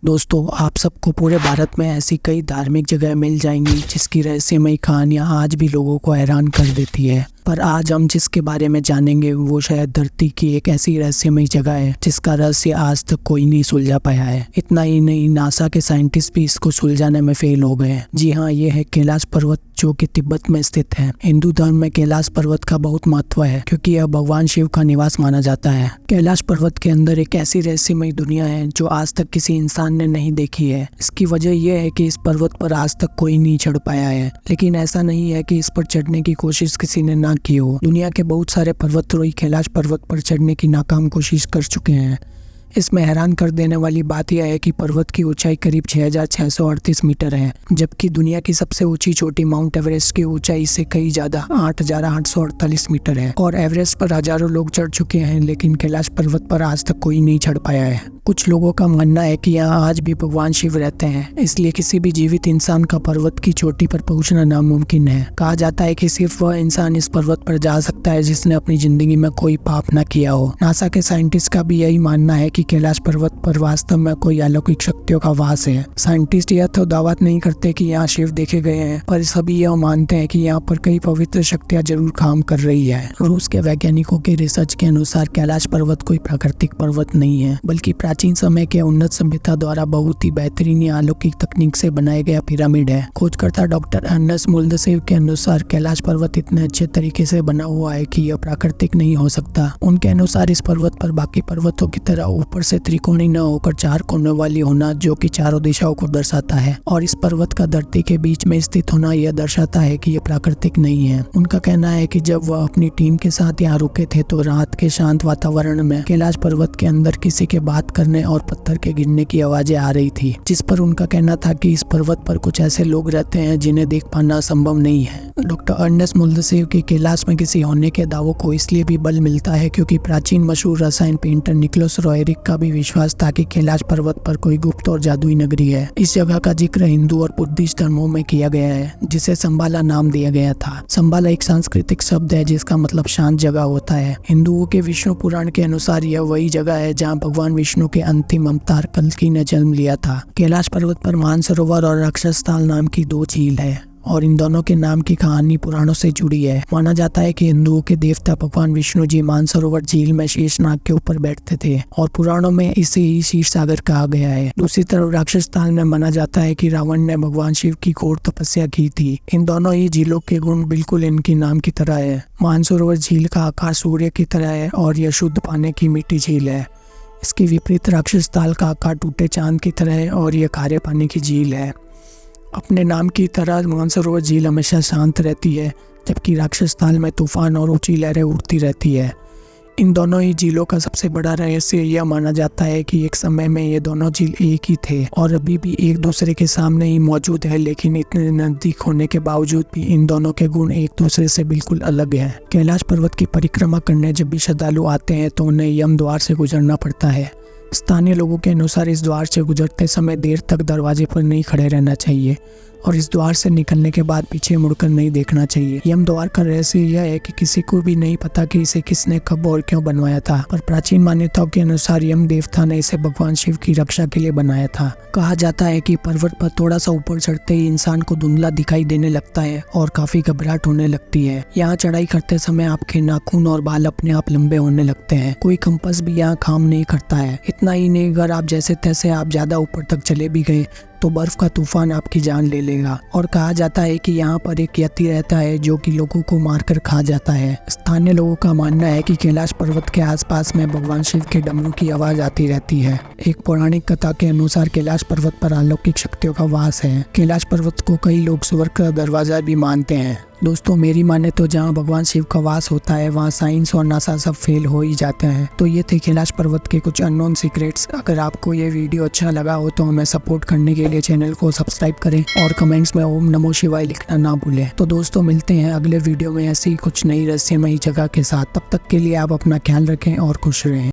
दोस्तों, आप सबको पूरे भारत में ऐसी कई धार्मिक जगह मिल जाएंगी जिसकी रहस्यमयी कहानियां आज भी लोगों को हैरान कर देती है। पर आज हम जिसके बारे में जानेंगे वो शायद धरती की एक ऐसी रहस्यमयी जगह है जिसका रहस्य आज तक कोई नहीं सुलझा पाया है। इतना ही नहीं, नासा के साइंटिस्ट भी इसको सुलझाने में फेल हो गए हैं। जी हाँ, ये है कैलाश पर्वत, जो कि तिब्बत में स्थित है। हिंदू धर्म में कैलाश पर्वत का बहुत महत्व है क्योंकि यह भगवान शिव का निवास माना जाता है। कैलाश पर्वत के अंदर एक ऐसी रहस्यमयी दुनिया है जो आज तक किसी इंसान ने नहीं देखी है। इसकी वजह यह है कि इस पर्वत पर आज तक कोई नहीं चढ़ पाया है, लेकिन ऐसा नहीं है कि इस पर चढ़ने की कोशिश किसी ने ना की हो। दुनिया के बहुत सारे पर्वतारोही कैलाश पर्वत पर चढ़ने की नाकाम कोशिश कर चुके हैं। इसमें हैरान कर देने वाली बात यह है कि पर्वत की ऊंचाई करीब 6,638 मीटर है, जबकि दुनिया की सबसे ऊंची चोटी माउंट एवरेस्ट की ऊंचाई से कई ज्यादा 8,848 मीटर है। और एवरेस्ट पर हजारों लोग चढ़ चुके हैं, लेकिन कैलाश पर्वत पर आज तक कोई नहीं चढ़ पाया है। कुछ लोगों का मानना है कि यहाँ आज भी भगवान शिव रहते हैं, इसलिए किसी भी जीवित इंसान का पर्वत की चोटी पर पहुंचना नामुमकिन है। कहा जाता है कि सिर्फ वह इंसान इस पर्वत पर जा सकता है जिसने अपनी जिंदगी में कोई पाप न किया हो। नासा के साइंटिस्ट का भी यही मानना है कि कैलाश पर्वत पर वास्तव में कोई अलौकिक शक्तियों का वास है। साइंटिस्ट यह तो दावा नहीं करते कि यहाँ शिव देखे गए हैं, पर सभी यह मानते हैं कि यहाँ पर कई पवित्र शक्तियाँ जरूर काम कर रही है। रूस के वैज्ञानिकों के रिसर्च के अनुसार कैलाश पर्वत कोई प्राकृतिक पर्वत नहीं है, बल्कि प्राचीन समय के उन्नत सभ्यता द्वारा बहुत ही बेहतरीन या अलौकिक तकनीक से बनाया गया पिरामिड है। खोजकर्ता डॉक्टर अर्नेस्ट मुल्दसेव के अनुसार कैलाश पर्वत इतने अच्छे तरीके से बना हुआ है कि यह प्राकृतिक नहीं हो सकता। उनके अनुसार इस पर्वत पर बाकी पर्वतों की तरह ऊपर से त्रिकोणी न होकर 4 कोनों वाली होना, जो कि चारों दिशाओं को दर्शाता है, और इस पर्वत का धरती के बीच में स्थित होना यह दर्शाता है कि यह प्राकृतिक नहीं है। उनका कहना है कि जब वह अपनी टीम के साथ यहाँ रुके थे तो रात के शांत वातावरण में कैलाश पर्वत के अंदर किसी के बात करने और पत्थर के गिरने की आवाजें आ रही थी, जिस पर उनका कहना था कि इस पर्वत पर कुछ ऐसे लोग रहते हैं जिन्हें देख पाना संभव नहीं है। डॉक्टर अर्नेस्ट मुल्दसेव के कैलाश में किसी होने के दावों को इसलिए भी बल मिलता है क्योंकि प्राचीन मशहूर रसायन पेंटर निकोलस रोएरिक का भी विश्वास था कि कैलाश पर्वत पर कोई गुप्त और जादुई नगरी है। इस जगह का जिक्र हिंदू और बुद्धिस्ट धर्मों में किया गया है, जिसे संबाला नाम दिया गया था। संबाला एक सांस्कृतिक शब्द है जिसका मतलब शांत जगह होता है। हिंदुओं के विष्णु पुराण के अनुसार यह वही जगह है जहाँ भगवान विष्णु के अंतिम अवतार कल्कि ने जन्म लिया था। कैलाश पर्वत पर मानसरोवर और राक्षसताल नाम की 2 झील है, और इन दोनों के नाम की कहानी पुराणों से जुड़ी है। माना जाता है कि हिंदुओं के देवता भगवान विष्णु जी मानसरोवर झील में शेषनाग के ऊपर बैठते थे, और पुराणों में इसे ही क्षीर सागर कहा गया है। दूसरी तरफ राक्षसताल में माना जाता है कि रावण ने भगवान शिव की घोर तपस्या की थी। इन दोनों ही झीलों के गुण बिल्कुल इनके नाम की तरह है। मानसरोवर झील का आकार सूर्य की तरह है और यह शुद्ध पानी की मीठी झील है। इसके विपरीत राक्षसताल का आकार टूटे चांद की तरह है और यह खारे पानी की झील है। अपने नाम की तरह मानसरोवर झील हमेशा शांत रहती है, जबकि राक्षसताल में तूफान और ऊंची लहरें उठती रहती है। इन दोनों ही झीलों का सबसे बड़ा रहस्य यह माना जाता है कि एक समय में ये दोनों झील एक ही थे और अभी भी एक दूसरे के सामने ही मौजूद है, लेकिन इतने नजदीक होने के बावजूद भी इन दोनों के गुण एक दूसरे से बिल्कुल अलग हैं। कैलाश पर्वत की परिक्रमा करने जब भी श्रद्धालु आते हैं तो उन्हें यम द्वार से गुजरना पड़ता है। स्थानीय लोगों के अनुसार इस द्वार से गुजरते समय देर तक दरवाजे पर नहीं खड़े रहना चाहिए और इस द्वार से निकलने के बाद पीछे मुड़कर नहीं देखना चाहिए। यम द्वार का रहस्य यह है कि किसी को भी नहीं पता कि इसे किसने कब और क्यों बनवाया था, पर प्राचीन मान्यताओं के अनुसार यम देवता ने इसे भगवान शिव की रक्षा के लिए बनाया था। कहा जाता है कि पर्वत पर थोड़ा सा ऊपर चढ़ते ही इंसान को धुंधला दिखाई देने लगता है और काफी घबराहट होने लगती है। यहाँ चढ़ाई करते समय आपके नाखून और बाल अपने आप लंबे होने लगते हैं। कोई कंपास भी यहाँ काम नहीं करता है। इतना ही नहीं, अगर आप जैसे तैसे आप ज्यादा ऊपर तक चले भी गए तो बर्फ का तूफान आपकी जान ले लेगा। और कहा जाता है कि यहाँ पर एक यति रहता है जो कि लोगों को मारकर खा जाता है। स्थानीय लोगों का मानना है कि कैलाश पर्वत के आसपास में भगवान शिव के डमरू की आवाज आती रहती है। एक पौराणिक कथा के अनुसार कैलाश पर्वत पर अलौकिक शक्तियों का वास है। कैलाश पर्वत को कई लोग स्वर्ग का दरवाजा भी मानते हैं। दोस्तों, मेरी माने तो जहाँ भगवान शिव का वास होता है वहाँ साइंस और नासा सब फेल हो ही जाते हैं। तो ये थे कैलाश पर्वत के कुछ अननोन सीक्रेट्स। अगर आपको ये वीडियो अच्छा लगा हो तो हमें सपोर्ट करने के लिए चैनल को सब्सक्राइब करें और कमेंट्स में ओम नमो शिवाय लिखना ना भूलें। तो दोस्तों, मिलते हैं अगले वीडियो में ऐसी कुछ नई रहस्यमयी जगह के साथ। तब तक के लिए आप अपना ख्याल रखें और खुश रहें।